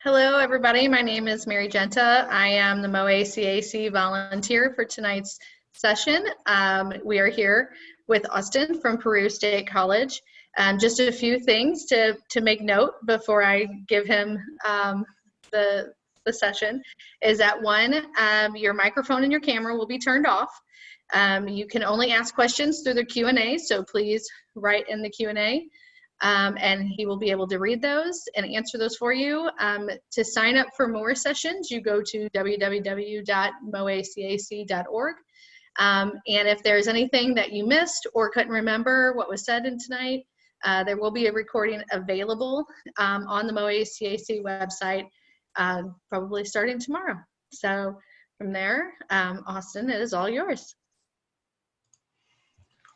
Hello, everybody. My name is Mary Genta. I am the MOACAC volunteer for tonight's session. We are here with Austin from Peru State College. Just a few things to make note before I give him the session is that one, your microphone and your camera will be turned off. You can only ask questions through the Q&A, so please write in the Q&A. And he will be able to read those and answer those for you. To sign up for more sessions, you go to www.moacac.org. And if there's anything that you missed or couldn't remember what was said in tonight, there will be a recording available on the MOACAC website, probably starting tomorrow. So from there, Austin, it is all yours.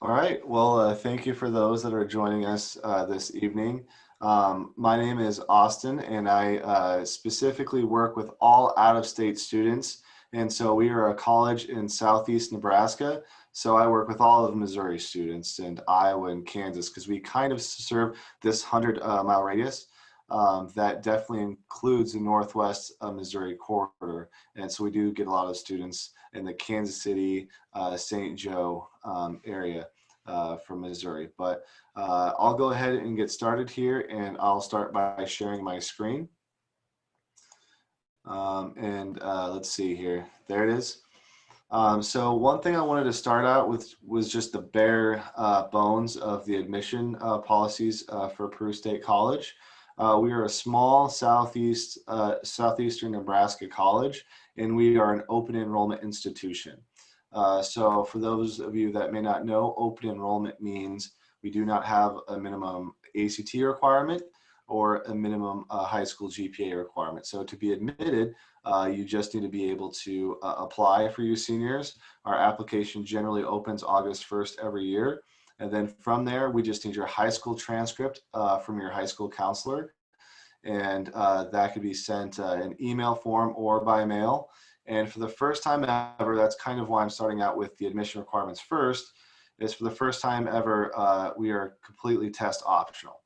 All right, well, thank you for those that are joining us this evening. My name is Austin, and I specifically work with all out-of-state students. And so we are a college in southeast Nebraska. So I work with all of Missouri students and Iowa and Kansas, because we kind of serve this 100-mile radius. That definitely includes the Northwest Missouri corridor. And so we do get a lot of students in the Kansas City, St. Joe area from Missouri. But I'll go ahead and get started here, and I'll start by sharing my screen. Let's see here. There it is. So one thing I wanted to start out with was just the bare bones of the admission policies for Peru State College. We are a small southeastern Nebraska college, and we are an open enrollment institution. So for those of you that may not know, open enrollment means we do not have a minimum ACT requirement or a minimum high school GPA requirement. So to be admitted, you just need to be able to apply for your seniors. Our application generally opens August 1st every year. And then from there, we just need your high school transcript from your high school counselor. And that could be sent in an email form or by mail. And for the first time ever, that's kind of why I'm starting out with the admission requirements first, is for the first time ever, we are completely test optional.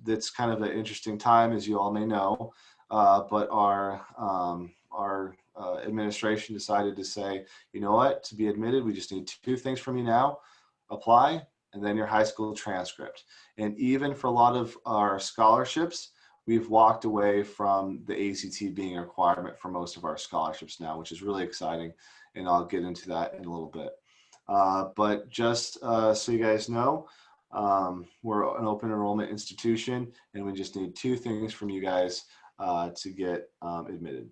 That's kind of an interesting time, as you all may know, but our administration decided to say, you know what, to be admitted, we just need two things from you now: apply, and then your high school transcript. And even for a lot of our scholarships, we've walked away from the ACT being a requirement for most of our scholarships now, which is really exciting. And I'll get into that in a little bit. But just so you guys know, we're an open enrollment institution, and we just need two things from you guys to get admitted.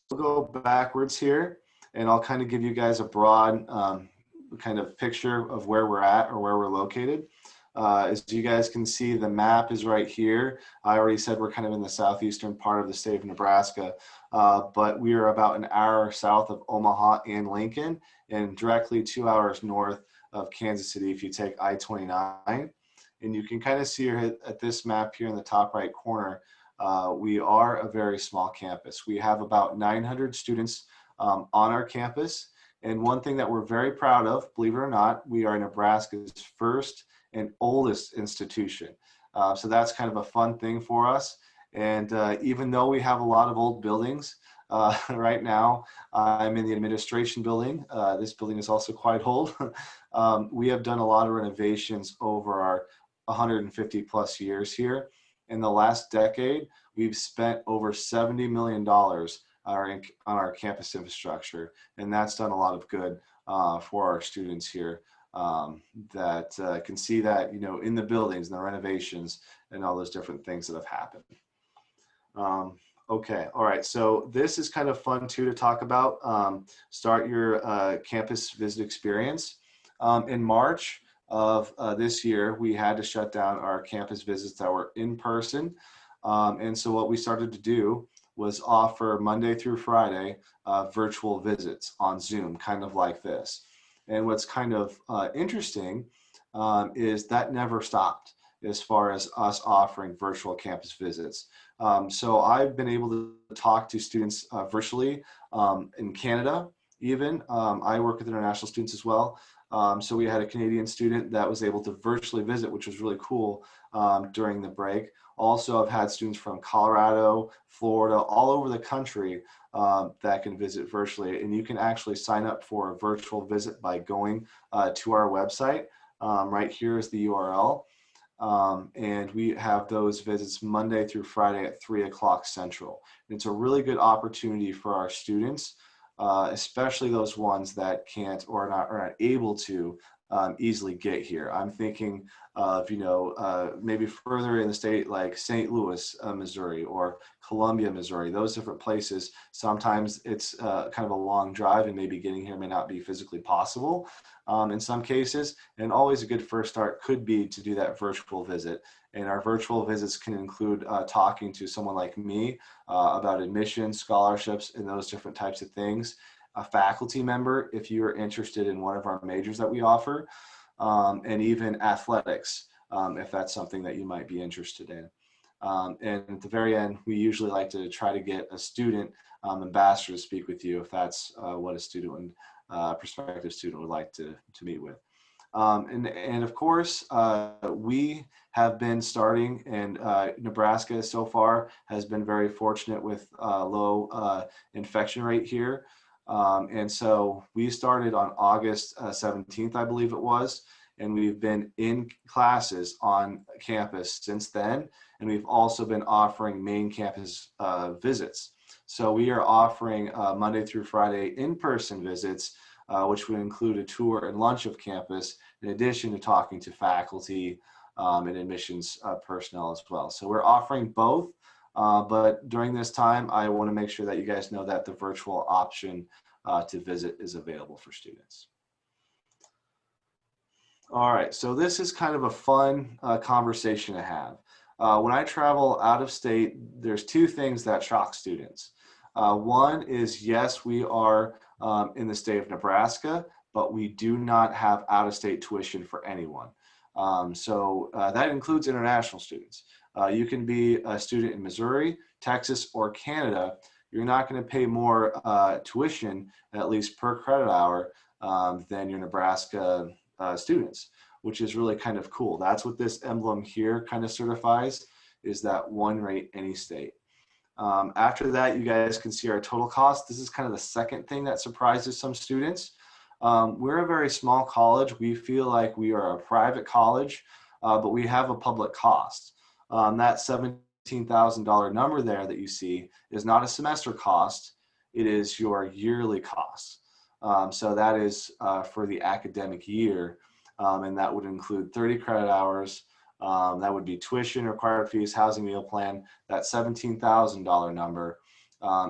We'll go backwards here, and I'll kind of give you guys a broad kind of picture of where we're at or where we're located. As you guys can see, the map is right here. I already said we're kind of in the southeastern part of the state of Nebraska, but we are about an hour south of Omaha and Lincoln, and directly 2 hours north of Kansas City if you take I-29. And you can kind of see here at this map here in the top right corner, we are a very small campus. We have about 900 students on our campus. And one thing that we're very proud of, believe it or not, we are Nebraska's first and oldest institution. So that's kind of a fun thing for us. And even though we have a lot of old buildings, right now I'm in the administration building. This building is also quite old. We have done a lot of renovations over our 150 plus years here. In the last decade, we've spent over $70 million on our campus infrastructure, and that's done a lot of good for our students here that can see that, you know, in the buildings and the renovations and all those different things that have happened. Okay, all right, so this is kind of fun too to talk about. Start your campus visit experience. In March of this year, we had to shut down our campus visits that were in person. And so what we started to do was offer Monday through Friday virtual visits on Zoom, kind of like this. And what's kind of interesting is that never stopped as far as us offering virtual campus visits. So I've been able to talk to students virtually in Canada even. I work with international students as well. So we had a Canadian student that was able to virtually visit, which was really cool during the break. Also, I've had students from Colorado, Florida, all over the country that can visit virtually. And you can actually sign up for a virtual visit by going to our website. Right here is the URL. And we have those visits Monday through Friday at 3 o'clock Central. And it's a really good opportunity for our students, especially those ones that can't or are not able to easily get here. I'm thinking of, maybe further in the state like St. Louis, Missouri, or Columbia, Missouri, those different places. Sometimes it's kind of a long drive and maybe getting here may not be physically possible in some cases. And always a good first start could be to do that virtual visit. And our virtual visits can include talking to someone like me about admissions, scholarships, and those different types of things. A faculty member, if you are interested in one of our majors that we offer, and even athletics, if that's something that you might be interested in. And at the very end, we usually like to try to get a student ambassador to speak with you if that's what a student and prospective student would like to meet with. And of course, we have been starting, and Nebraska so far has been very fortunate with low infection rate here. And so we started on August 17th, I believe it was, and we've been in classes on campus since then. And we've also been offering main campus visits. So we are offering Monday through Friday in-person visits, which would include a tour and lunch of campus, in addition to talking to faculty and admissions personnel as well. So we're offering both. But during this time, I want to make sure that you guys know that the virtual option to visit is available for students. All right, so this is kind of a fun conversation to have. When I travel out of state, there's two things that shock students. One is, yes, we are in the state of Nebraska, but we do not have out-of-state tuition for anyone. So that includes international students. You can be a student in Missouri, Texas, or Canada. You're not going to pay more tuition, at least per credit hour, than your Nebraska students, which is really kind of cool. That's what this emblem here kind of certifies, is that one rate any state. After that, you guys can see our total cost. This is kind of the second thing that surprises some students. We're a very small college. We feel like we are a private college, but we have a public cost. That $17,000 number there that you see is not a semester cost. It is your yearly cost. So that is for the academic year, and that would include 30 credit hours. That would be tuition, required fees, housing, meal plan. That $17,000 number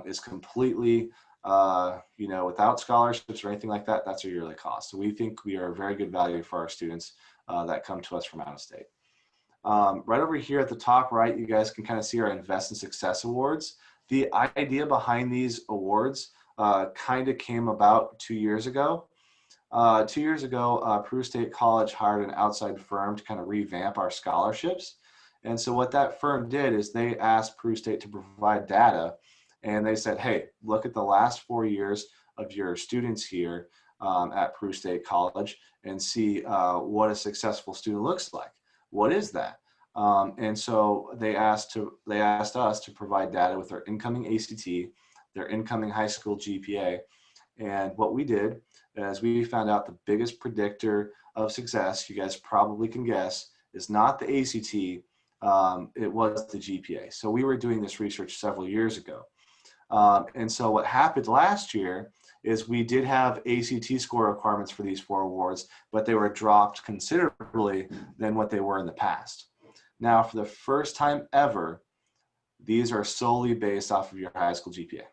is completely, without scholarships or anything like that. That's our yearly cost. So we think we are a very good value for our students that come to us from out of state. Right over here at the top right, you guys can kind of see our Invest in Success Awards. The idea behind these awards kind of came about 2 years ago. 2 years ago, Peru State College hired an outside firm to kind of revamp our scholarships. And so what that firm did is they asked Peru State to provide data, and they said, hey, look at the last 4 years of your students here at Peru State College and see what a successful student looks like. What is that? And so they asked us to provide data with their incoming ACT, their incoming high school GPA. And what we did is we found out the biggest predictor of success, you guys probably can guess, is not the ACT, it was the GPA. So we were doing this research several years ago. And so what happened last year is we did have ACT score requirements for these 4 awards, but they were dropped considerably than what they were in the past. Now, for the first time ever, these are solely based off of your high school GPA.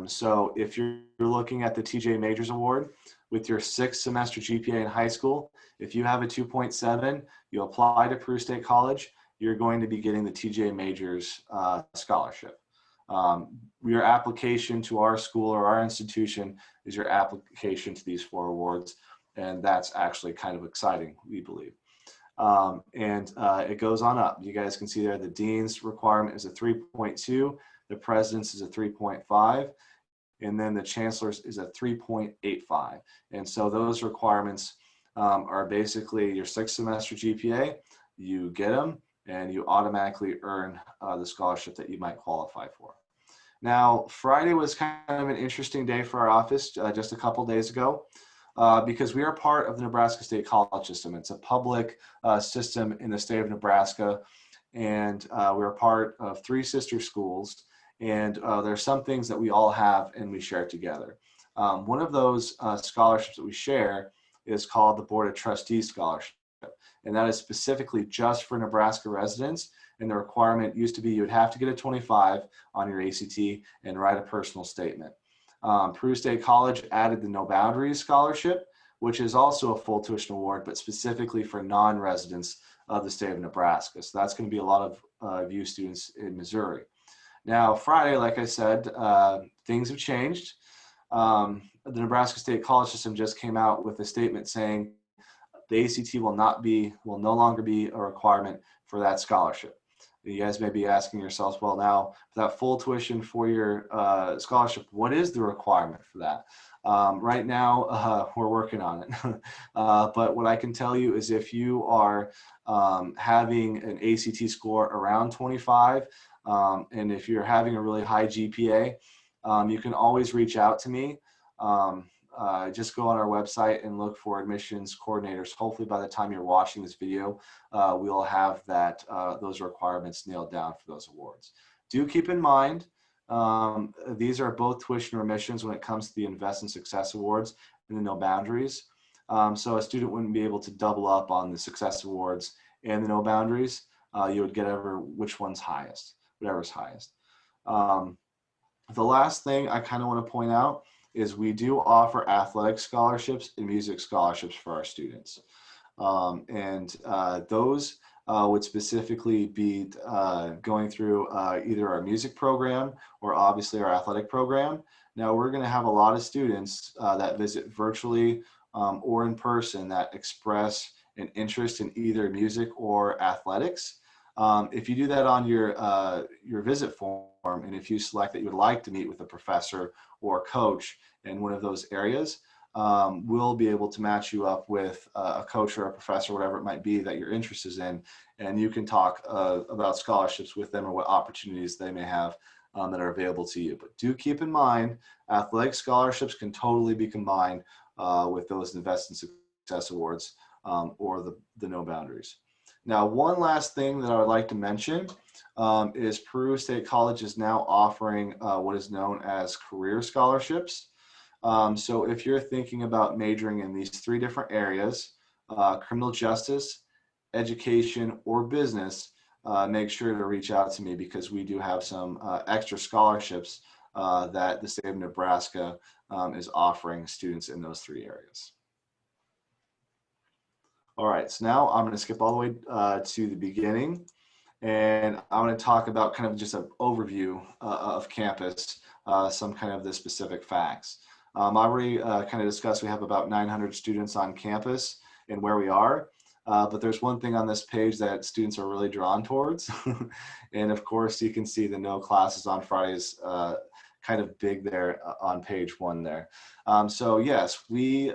So if you're looking at the TJ Majors Award with your 6th semester GPA in high school, if you have a 2.7, you apply to Peru State College, you're going to be getting the TJ Majors scholarship. Your application to our school or our institution is your application to these 4 awards, and that's actually kind of exciting, we believe. It goes on up. You guys can see there the dean's requirement is a 3.2, the president's is a 3.5, and then the chancellor's is a 3.85. And so those requirements are basically your 6th semester GPA. You get them, and you automatically earn the scholarship that you might qualify for. Now, Friday was kind of an interesting day for our office just a couple days ago because we are part of the Nebraska State College system. It's a public system in the state of Nebraska, and we're part of 3 sister schools, and there are some things that we all have and we share together. One of those scholarships that we share is called the Board of Trustees Scholarship, and that is specifically just for Nebraska residents. And the requirement used to be you would have to get a 25 on your ACT and write a personal statement. Peru State College added the No Boundaries Scholarship, which is also a full tuition award, but specifically for non-residents of the state of Nebraska. So that's going to be a lot of you students in Missouri. Now, Friday, like I said, things have changed. The Nebraska State College system just came out with a statement saying the ACT will no longer be a requirement for that scholarship. You guys may be asking yourselves, well, now for that full tuition for your scholarship, what is the requirement for that? Right now, we're working on it. But what I can tell you is if you are having an ACT score around 25, and if you're having a really high GPA, you can always reach out to me. Just go on our website and look for admissions coordinators. Hopefully by the time you're watching this video, we'll have those requirements nailed down for those awards. Do keep in mind, these are both tuition remissions when it comes to the Invest in Success Awards and the No Boundaries. So a student wouldn't be able to double up on the Success Awards and the No Boundaries. You would get which one's highest, whatever's highest. The last thing I kind of want to point out is we do offer athletic scholarships and music scholarships for our students. Those would specifically be going through either our music program or obviously our athletic program. Now we're going to have a lot of students that visit virtually or in person that express an interest in either music or athletics. If you do that on your visit form, and if you select that you would like to meet with a professor or coach in one of those areas, we'll be able to match you up with a coach or a professor, whatever it might be that your interest is in, and you can talk about scholarships with them or what opportunities they may have that are available to you. But do keep in mind, athletic scholarships can totally be combined with those Invest in Success Awards or the No Boundaries. Now, one last thing that I would like to mention is Peru State College is now offering what is known as career scholarships. So if you're thinking about majoring in these 3 different areas, criminal justice, education, or business, make sure to reach out to me because we do have some extra scholarships that the state of Nebraska is offering students in those 3 areas. All right, so now I'm going to skip all the way to the beginning, and I'm going to talk about kind of just an overview of campus, some kind of the specific facts. I already kind of discussed we have about 900 students on campus and where we are, but there's one thing on this page that students are really drawn towards, and of course you can see the no classes on Fridays kind of big there on page 1 there. So yes, we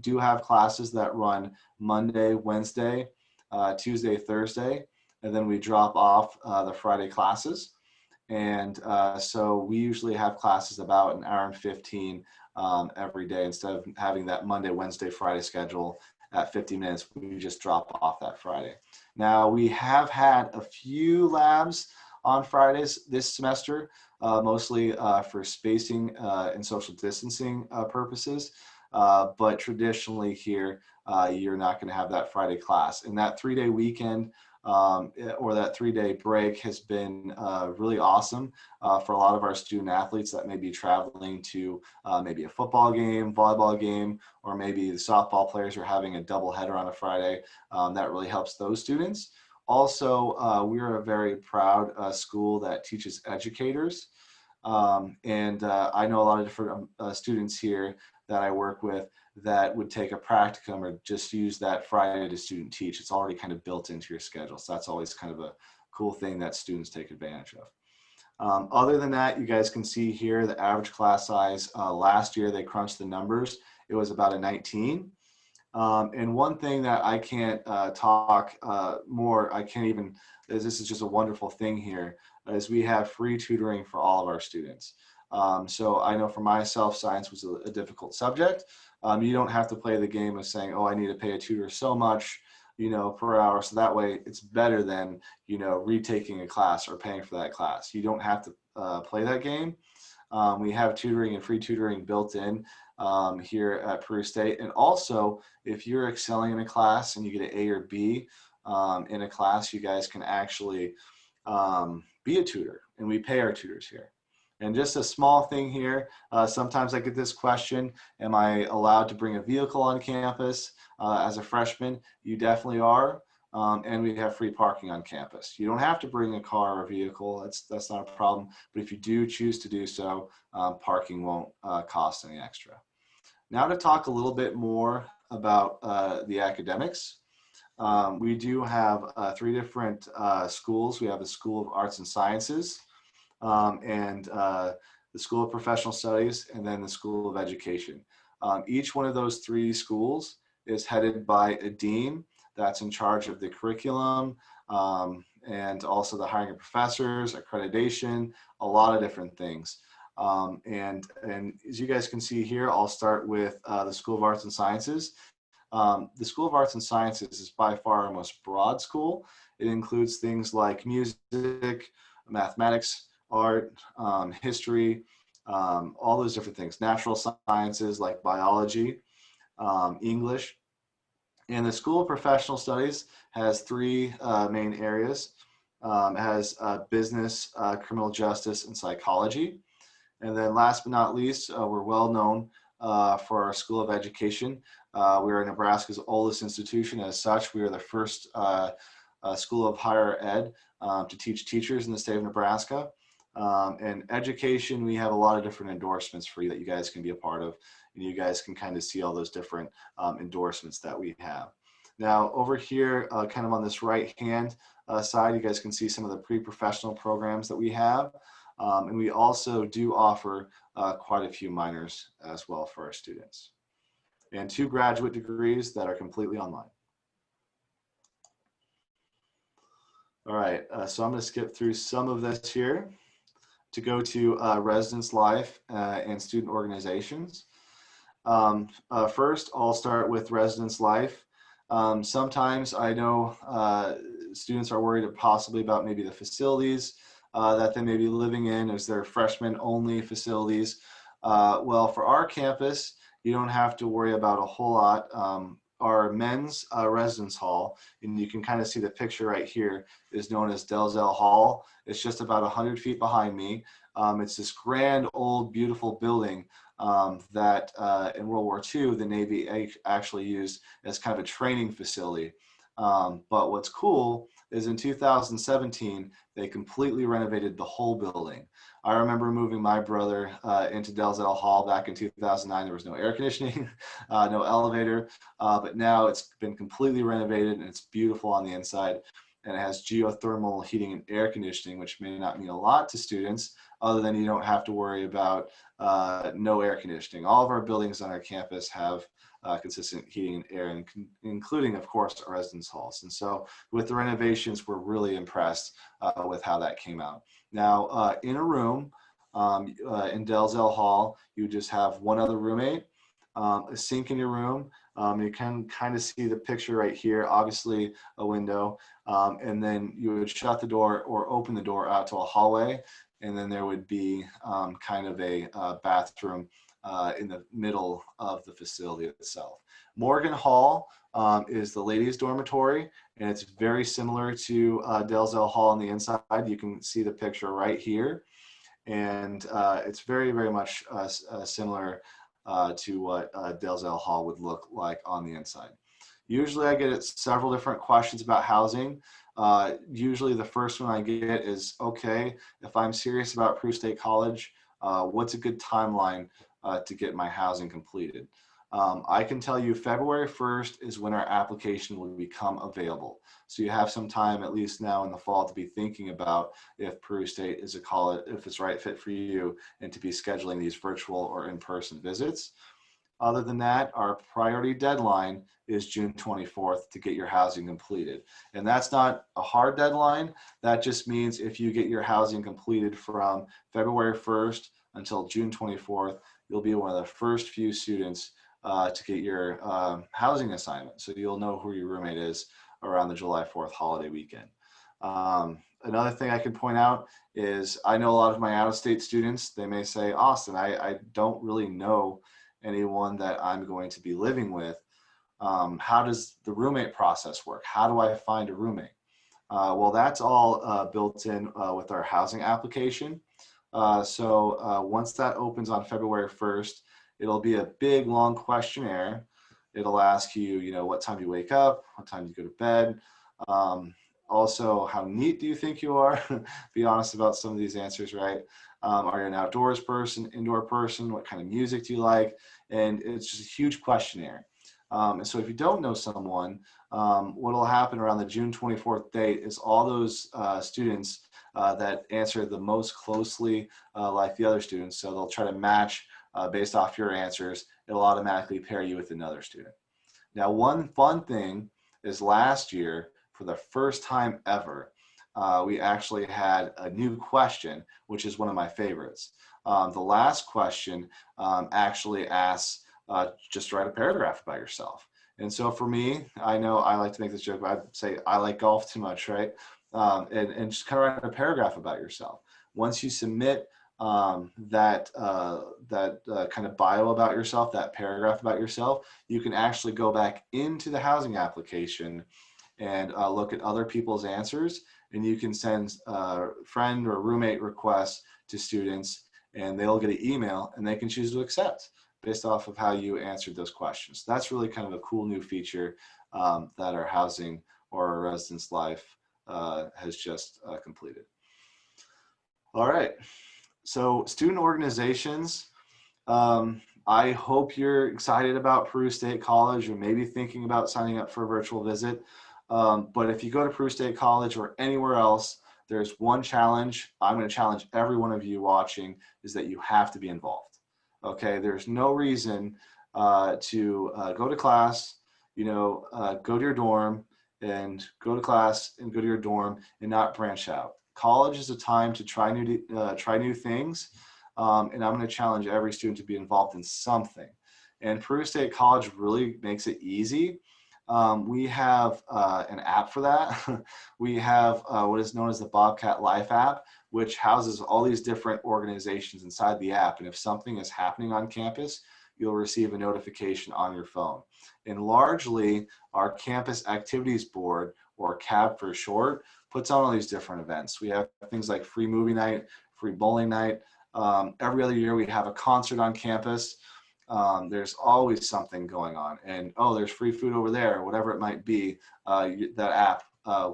do have classes that run Monday, Wednesday, Tuesday, Thursday, and then we drop off the Friday classes. And so we usually have classes about an hour and 15 every day instead of having that Monday, Wednesday, Friday schedule at 50 minutes. We just drop off that Friday. Now we have had a few labs on Fridays this semester, mostly for spacing and social distancing purposes. But traditionally here, you're not going to have that Friday class. And that 3-day weekend or that 3-day break has been really awesome for a lot of our student athletes that may be traveling to maybe a football game, volleyball game, or maybe the softball players are having a doubleheader on a Friday. That really helps those students. Also, we're a very proud school that teaches educators. And I know a lot of different students here that I work with that would take a practicum or just use that Friday to student teach. It's already kind of built into your schedule. So that's always kind of a cool thing that students take advantage of. Other than that, you guys can see here the average class size. Last year, they crunched the numbers. It was about a 19. And one thing that I can't talk more, I can't even, this is just a wonderful thing here, is we have free tutoring for all of our students. So I know for myself, science was a difficult subject. You don't have to play the game of saying, oh, I need to pay a tutor so much, per hour. So that way it's better than, retaking a class or paying for that class. You don't have to play that game. We have tutoring and free tutoring built in here at Peru State. And also, if you're excelling in a class and you get an A or B in a class, you guys can actually be a tutor, and we pay our tutors here. And just a small thing here, sometimes I get this question, am I allowed to bring a vehicle on campus as a freshman? You definitely are. And we have free parking on campus. You don't have to bring a car or a vehicle. That's not a problem. But if you do choose to do so, parking won't cost any extra. Now to talk a little bit more about the academics. We do have 3 different schools. We have the School of Arts and Sciences, and the School of Professional Studies, and then the School of Education. Each one of those 3 schools is headed by a dean that's in charge of the curriculum, and also the hiring of professors, accreditation, a lot of different things. And as you guys can see here, I'll start with the School of Arts and Sciences. The School of Arts and Sciences is by far our most broad school. It includes things like music, mathematics, art, history, all those different things, natural sciences like biology, English. And the School of Professional Studies has 3 main areas. It has business, criminal justice, and psychology. And then last but not least, we're well known for our School of Education. We are Nebraska's oldest institution. As such, we are the first school of higher ed to teach teachers in the state of Nebraska. And education, we have a lot of different endorsements for you that you guys can be a part of. And you guys can kind of see all those different endorsements that we have. Now over here, kind of on this right hand side, you guys can see some of the pre-professional programs that we have. And we also do offer quite a few minors as well for our students. And 2 graduate degrees that are completely online. All right, so I'm going to skip through some of this here to go to residence life and student organizations. First, I'll start with residence life. Sometimes I know students are worried possibly about maybe the facilities that they may be living in. Is there freshman only facilities? Well, for our campus, you don't have to worry about a whole lot. Our men's residence hall, and you can kind of see the picture right here, is known as Dalzell Hall. It's just about 100 feet behind me. It's this grand, old, beautiful building that in World War II, the Navy actually used as kind of a training facility. But what's cool is in 2017, they completely renovated the whole building. I remember moving my brother into Dalzell Hall back in 2009. There was no air conditioning, no elevator, but now it's been completely renovated and it's beautiful on the inside. And it has geothermal heating and air conditioning, which may not mean a lot to students, other than you don't have to worry about no air conditioning. All of our buildings on our campus have consistent heating and air, including, of course, our residence halls. And so with the renovations, we're really impressed with how that came out. Now, in a room in Dalzell Hall, you just have one other roommate, a sink in your room. You can kind of see the picture right here, obviously a window, and then you would shut the door or open the door out to a hallway, and then there would be kind of a bathroom in the middle of the facility itself. Morgan Hall is the ladies' dormitory, and it's very similar to Dalzell Hall on the inside. You can see the picture right here, and it's very, very much similar to what Dalzell Hall would look like on the inside. Usually I get several different questions about housing. Usually the first one I get is, okay, if I'm serious about Peru State College, what's a good timeline to get my housing completed? I can tell you February 1st is when our application will become available. So you have some time, at least now in the fall, to be thinking about if Peru State is a college, if it's the right fit for you, and to be scheduling these virtual or in-person visits. Other than that, our priority deadline is June 24th to get your housing completed. And that's not a hard deadline. That just means if you get your housing completed from February 1st until June 24th, you'll be one of the first few students to get your housing assignment. So you'll know who your roommate is around the July 4th holiday weekend. Another thing I can point out is I know a lot of my out-of-state students, they may say, Austin, I don't really know anyone that I'm going to be living with. How does the roommate process work? How do I find a roommate? Well, that's all built in with our housing application. So once that opens on February 1st, it'll be a big, long questionnaire. It'll ask you, you know, what time you wake up, what time you go to bed. Also, how neat do you think you are? Be honest about some of these answers, right? Are you an outdoors person, indoor person? What kind of music do you like? And it's just a huge questionnaire. And so if you don't know someone, what will happen around the June 24th date is all those students that answer the most closely like the other students, so they'll try to match based off your answers. It'll automatically pair you with another student. Now, one fun thing is last year, for the first time ever, we actually had a new question, which is one of my favorites. The last question actually asks, just write a paragraph about yourself. And so for me, I know I like to make this joke, but I'd say I like golf too much, right? And just kind of write a paragraph about yourself. Once you submit that kind of bio about yourself, that paragraph about yourself, you can actually go back into the housing application and look at other people's answers, and you can send friend or roommate requests to students, and they'll get an email and they can choose to accept based off of how you answered those questions. That's really kind of a cool new feature that our housing or our residence life has just completed. All right, so student organizations. I hope you're excited about Peru State College or maybe thinking about signing up for a virtual visit. But if you go to Peru State College or anywhere else, there's one challenge. I'm going to challenge every one of you watching, is that you have to be involved. Okay, there's no reason to go to class, go to your dorm and go to class and go to your dorm and not branch out. College is a time to try new things, and I'm going to challenge every student to be involved in something. And Peru State College really makes it easy. We have an app for that. We have what is known as the Bobcat Life app, which houses all these different organizations inside the app. And if something is happening on campus, you'll receive a notification on your phone. And largely, our campus activities board, or CAB for short, puts on all these different events. We have things like free movie night, free bowling night. Every other year, we have a concert on campus. There's always something going on, and there's free food over there, whatever it might be. That app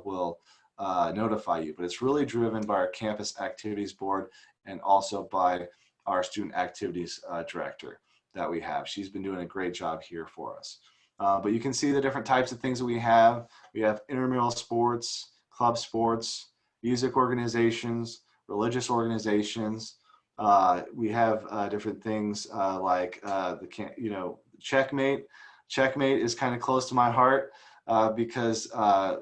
will notify you, but it's really driven by our campus activities board and also by our student activities director that we have. She's been doing a great job here for us. But you can see the different types of things that we have. We have intramural sports, club sports, music organizations, religious organizations. We have different things like Checkmate. Checkmate is kind of close to my heart because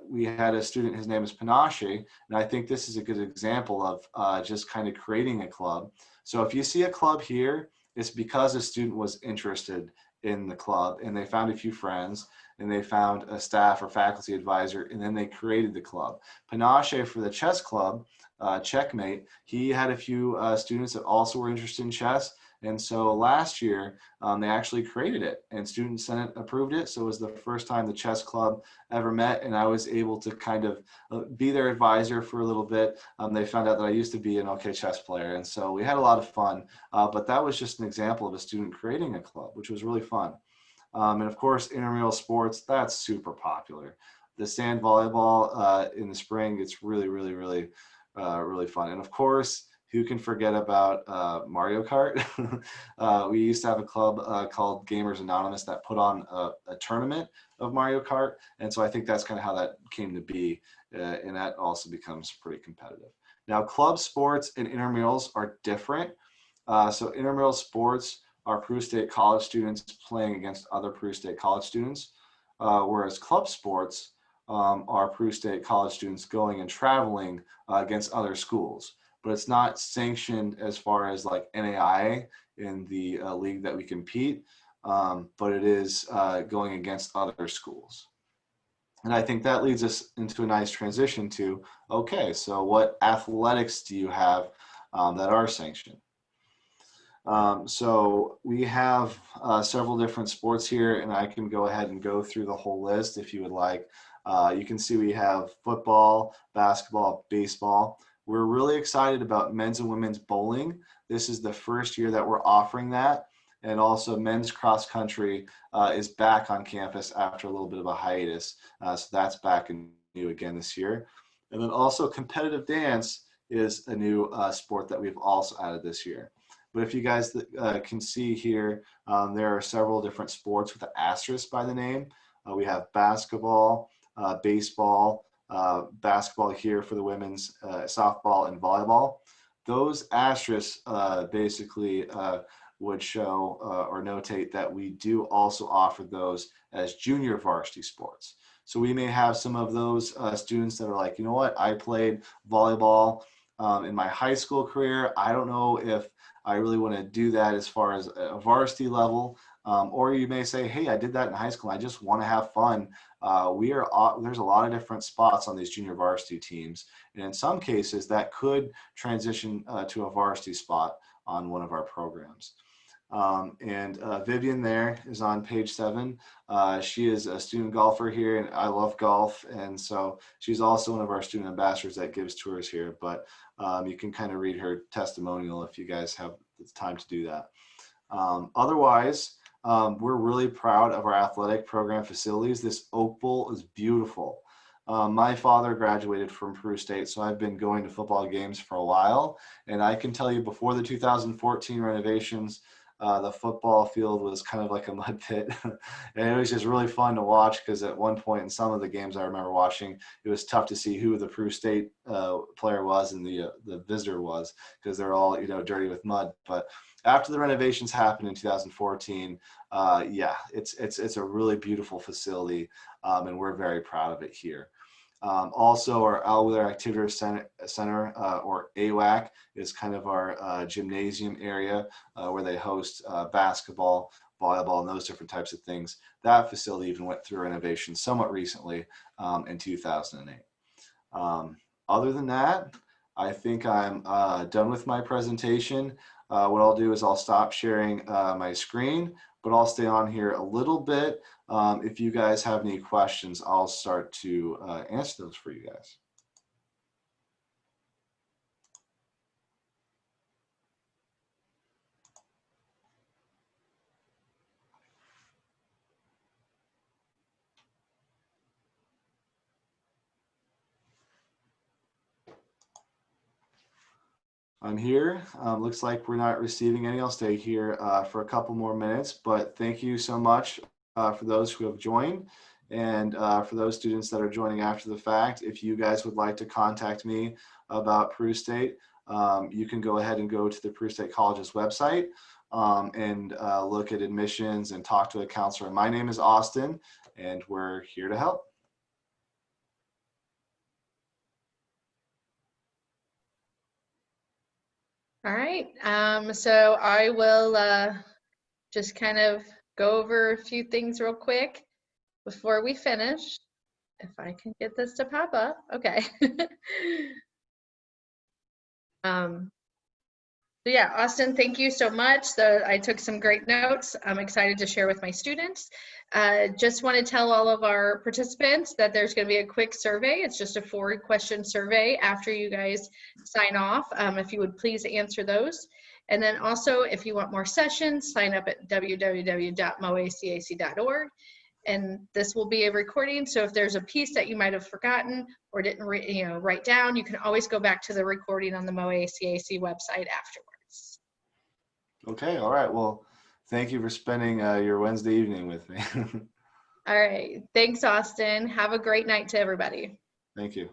we had a student, his name is Panache, and I think this is a good example of just kind of creating a club. So if you see a club here, it's because a student was interested in the club and they found a few friends and they found a staff or faculty advisor, and then they created the club. Panache for the chess club, Checkmate, he had a few students that also were interested in chess. And so last year, they actually created it, and Student Senate approved it. So it was the first time the chess club ever met, and I was able to kind of be their advisor for a little bit. They found out that I used to be an okay chess player, and so we had a lot of fun. But that was just an example of a student creating a club, which was really fun. And of course, intramural sports, that's super popular. The sand volleyball in the spring, it's really, really, really, really fun. And of course, who can forget about Mario Kart? We used to have a club called Gamers Anonymous that put on a tournament of Mario Kart. And so I think that's kind of how that came to be. And that also becomes pretty competitive. Now, club sports and intramurals are different. So intramural sports are Peru State College students playing against other Peru State College students, whereas club sports are Peru State College students going and traveling against other schools. But it's not sanctioned as far as like NAIA in the league that we compete, but it is going against other schools. And I think that leads us into a nice transition to, okay, so what athletics do you have that are sanctioned? So we have several different sports here, and I can go ahead and go through the whole list if you would like. You can see we have football, basketball, baseball. We're really excited about men's and women's bowling. This is the first year that we're offering that. And also men's cross country is back on campus after a little bit of a hiatus. So that's back and new again this year. And then also competitive dance is a new sport that we've also added this year. But if you guys can see here, there are several different sports with an asterisk by the name. We have basketball, baseball, basketball here for the women's, softball and volleyball. Those asterisks basically would show or notate that we do also offer those as junior varsity sports. So we may have some of those students that are like, you know what, I played volleyball in my high school career. I don't know if I really want to do that as far as a varsity level. Or you may say, hey, I did that in high school. I just want to have fun. There's a lot of different spots on these junior varsity teams. And in some cases, that could transition to a varsity spot on one of our programs. Vivian there is on page 7. She is a student golfer here, and I love golf. And so she's also one of our student ambassadors that gives tours here. But you can kind of read her testimonial if you guys have the time to do that. Otherwise, we're really proud of our athletic program facilities. This Oak Bowl is beautiful. My father graduated from Peru State, so I've been going to football games for a while. And I can tell you before the 2014 renovations, the football field was kind of like a mud pit. And it was just really fun to watch because at one point in some of the games I remember watching, it was tough to see who the Peru State player was and the visitor was because they're all, dirty with mud. But after the renovations happened in 2014, yeah, it's a really beautiful facility, and we're very proud of it here. Also, our Alveolar Activity Center, or AWAC, is kind of our gymnasium area where they host basketball, volleyball, and those different types of things. That facility even went through renovation somewhat recently in 2008. Other than that, I think I'm done with my presentation. What I'll do is I'll stop sharing my screen, but I'll stay on here a little bit. If you guys have any questions, I'll start to answer those for you guys. I'm here. Looks like we're not receiving any. I'll stay here for a couple more minutes, but thank you so much for those who have joined. And for those students that are joining after the fact, if you guys would like to contact me about Peru State, you can go ahead and go to the Peru State College's website and look at admissions and talk to a counselor. My name is Austin, and we're here to help. All right, so I will just kind of go over a few things real quick before we finish. If I can get this to pop up, okay. So yeah, Austin, thank you so much. So I took some great notes. I'm excited to share with my students. Just want to tell all of our participants that there's going to be a quick survey. It's just a 4-question survey after you guys sign off. If you would please answer those. And then also, if you want more sessions, sign up at www.moacac.org. And this will be a recording. So if there's a piece that you might have forgotten or didn't write down, you can always go back to the recording on the MOACAC website afterwards. Okay, all right. Well, thank you for spending your Wednesday evening with me. All right. Thanks, Austin. Have a great night to everybody. Thank you.